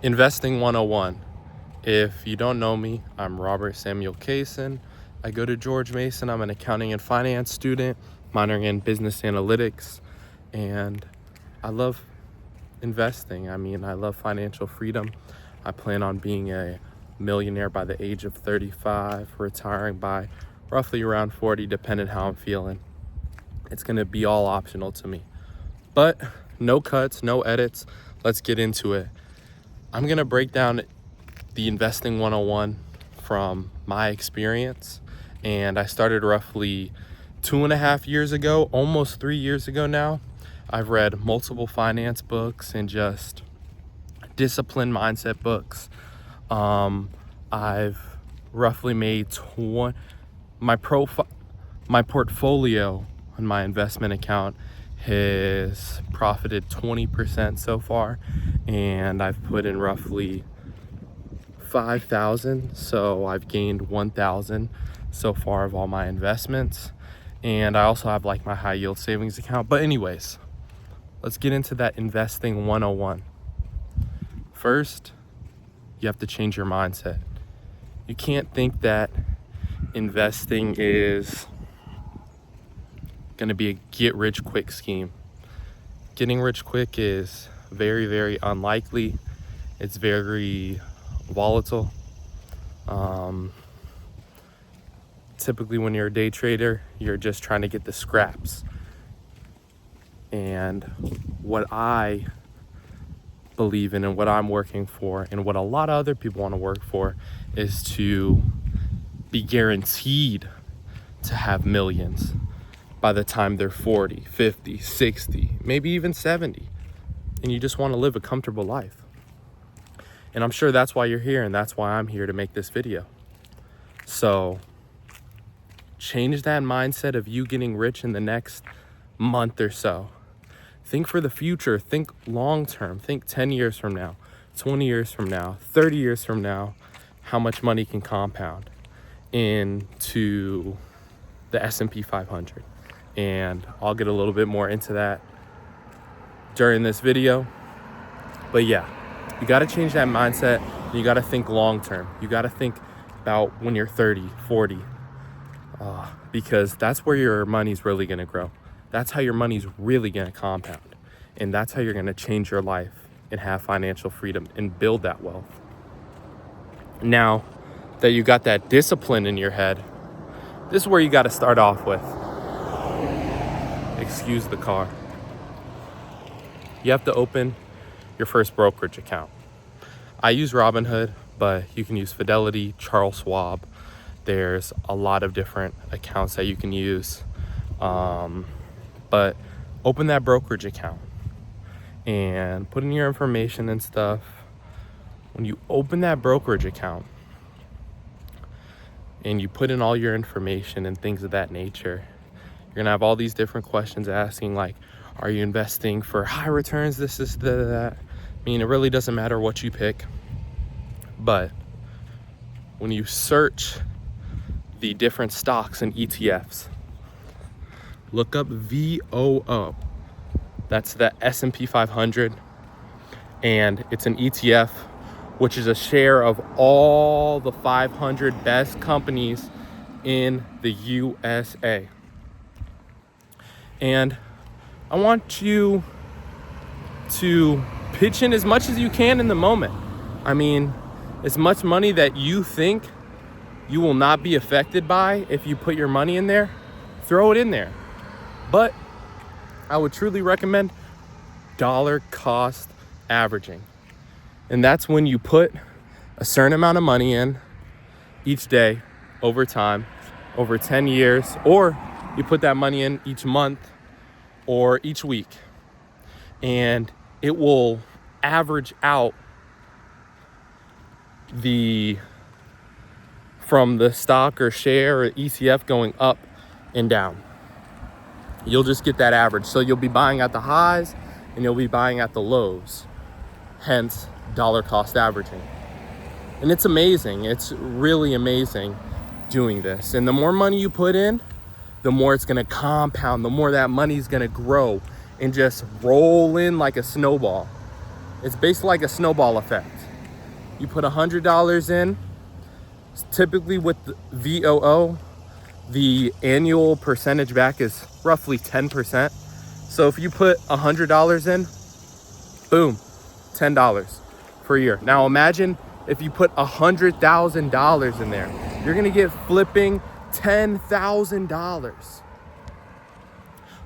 Investing 101. If you don't know me, I'm Robert Samuel Kaysen. I go to George Mason. I'm an accounting and finance student, minoring in business analytics, and I love investing. I love financial freedom. I plan on being a millionaire by the age of 35, retiring by roughly around 40, depending how I'm feeling. It's going to be all optional to me. But no cuts, no edits. Let's get into it. I'm going to break down the Investing 101 from my experience. And I started roughly 2.5 years ago, almost 3 years ago now. I've read multiple finance books and just discipline mindset books. I've roughly made my portfolio on my investment account has profited 20% so far, and I've put in roughly 5,000, so I've gained 1,000 so far of all my investments. And I also have like my high yield savings account. But anyways, let's get into that Investing 101. First, you have to change your mindset. You can't think that investing is going to be a get rich quick scheme. Getting rich quick is very, very unlikely. It's very volatile. Typically when you're a day trader, you're just trying to get the scraps. And what I believe in and what I'm working for and what a lot of other people want to work for is to be guaranteed to have millions by the time they're 40, 50, 60, maybe even 70. And you just want to live a comfortable life. And I'm sure that's why you're here, and that's why I'm here to make this video. So change that mindset of you getting rich in the next month or so. Think for the future, think long term, think 10 years from now, 20 years from now, 30 years from now, how much money can compound into the S&P 500. And I'll get a little bit more into that during this video. But yeah, you got to change that mindset. You got to think long term. You got to think about when you're 30, 40, because that's where your money's really going to grow. That's how your money's really going to compound. And that's how you're going to change your life and have financial freedom and build that wealth. Now that you got that discipline in your head, this is where you got to start off with. Excuse the car. You have to open your first brokerage account. I use Robinhood, but you can use Fidelity, Charles Schwab. There's a lot of different accounts that you can use. But open that brokerage account and put in your information and stuff. When you open that brokerage account and you put in all your information and things of that nature, you're gonna have all these different questions asking, like, are you investing for high returns? This is that. It really doesn't matter what you pick. But when you search the different stocks and ETFs, look up VOO. That's the S&P 500. And it's an ETF, which is a share of all the 500 best companies in the USA. And I want you to pitch in as much as you can in the moment. As much money that you think you will not be affected by if you put your money in there, throw it in there. But I would truly recommend dollar cost averaging. And that's when you put a certain amount of money in each day, over time, over 10 years, or you put that money in each month or each week, and it will average out from the stock or share or ETF going up and down. You'll just get that average. So you'll be buying at the highs and you'll be buying at the lows, hence dollar cost averaging. And it's amazing. It's really amazing doing this. And the more money you put in, the more it's going to compound, the more that money's going to grow and just roll in like a snowball. It's basically like a snowball effect. You put $100 in. Typically with the VOO, the annual percentage back is roughly 10%. So if you put $100 in, boom, $10 for a year. Now imagine if you put $100,000 in there, you're gonna get flipping $10,000.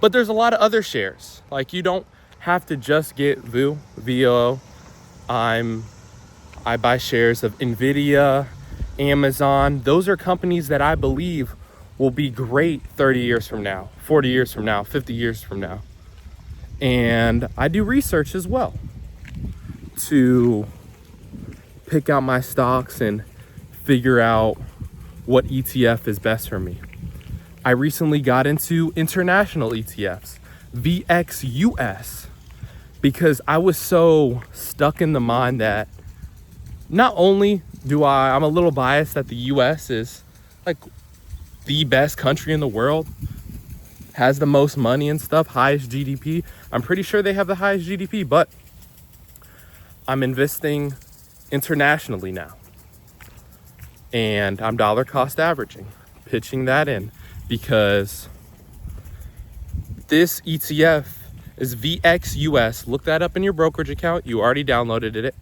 But there's a lot of other shares. Like, you don't have to just get VOO. I buy shares of Nvidia, Amazon. Those are companies that I believe will be great 30 years from now, 40 years from now, 50 years from now. And I do research as well to pick out my stocks and figure out what ETF is best for me. I recently got into international ETFs, VXUS, because I was so stuck in the mind that not only I'm a little biased that the US is like the best country in the world, has the most money and stuff, highest GDP. I'm pretty sure they have the highest GDP, but I'm investing internationally now. And I'm dollar cost averaging, pitching that in, because this ETF is VXUS. Look that up in your brokerage account. You already downloaded it.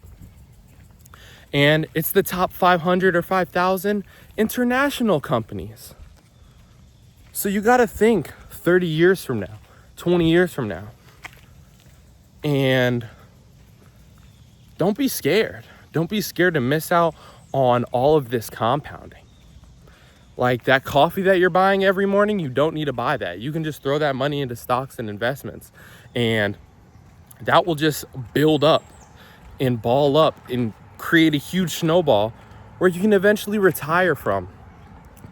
And it's the top 500 or 5,000 international companies. So you got to think 30 years from now, 20 years from now. And don't be scared. Don't be scared to miss out on all of this compounding. Like that coffee that you're buying every morning, you don't need to buy that. You can just throw that money into stocks and investments, and that will just build up and ball up and create a huge snowball where you can eventually retire from.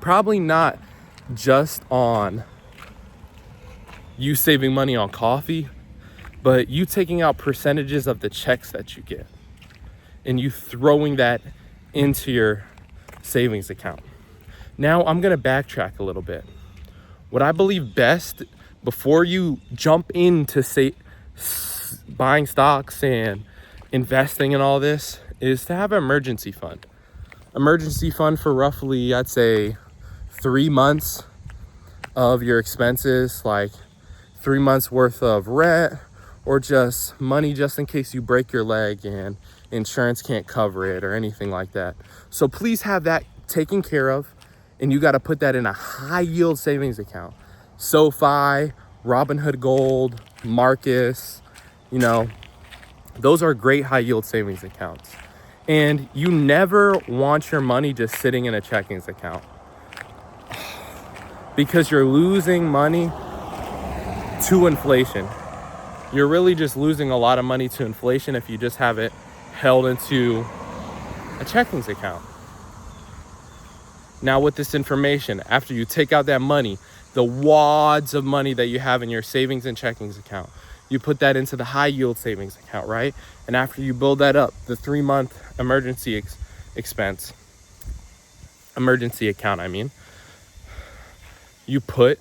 Probably not just on you saving money on coffee, but you taking out percentages of the checks that you get and you throwing that into your savings account. Now I'm gonna backtrack a little bit. What I believe best before you jump into buying stocks and investing in all this is to have an emergency fund. Emergency fund for roughly, I'd say, 3 months of your expenses, like 3 months worth of rent, or just money just in case you break your leg and insurance can't cover it or anything like that. So please have that taken care of, and you got to put that in a high yield savings account. SoFi, Robinhood Gold, Marcus, those are great high yield savings accounts. And you never want your money just sitting in a checking account, because you're losing money to inflation. You're really just losing a lot of money to inflation if you just have it held into a checking account. Now with this information, after you take out that money, the wads of money that you have in your savings and checkings account, you put that into the high yield savings account, right? And after you build that up, the 3-month emergency emergency account, you put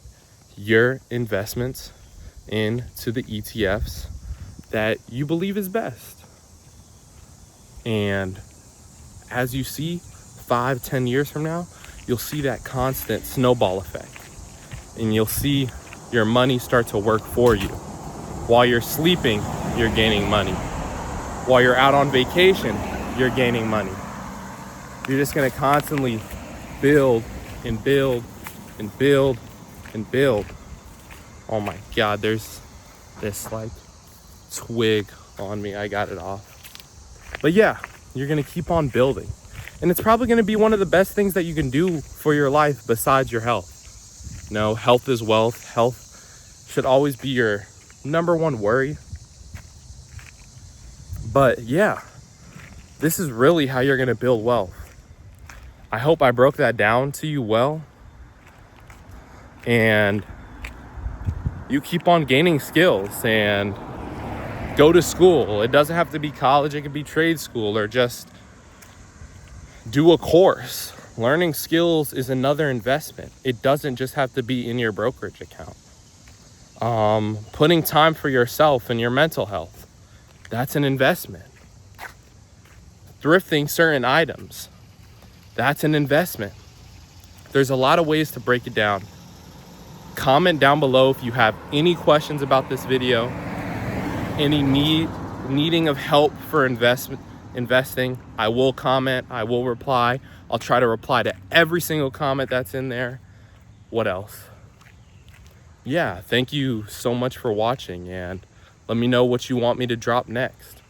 your investments into the ETFs that you believe is best. And as you see, 5-10 years from now, you'll see that constant snowball effect. And you'll see your money start to work for you. While you're sleeping, you're gaining money. While you're out on vacation, you're gaining money. You're just gonna constantly build and build and build and build. Oh my God, there's this like twig on me. I got it off. But yeah, you're gonna keep on building. And it's probably gonna be one of the best things that you can do for your life besides your health. Health is wealth. Health should always be your number one worry. But yeah, this is really how you're gonna build wealth. I hope I broke that down to you well. And you keep on gaining skills and go to school. It doesn't have to be college. It could be trade school, or just do a course. Learning skills is another investment. It doesn't just have to be in your brokerage account. Putting time for yourself and your mental health, that's an investment. thrifting certain items, that's an investment. There's a lot of ways to break it down. Comment down below if you have any questions about this video, any needing of help for investing. I will comment, I will reply. I'll try to reply to every single comment that's in there. What else? Yeah, thank you so much for watching, and let me know what you want me to drop next.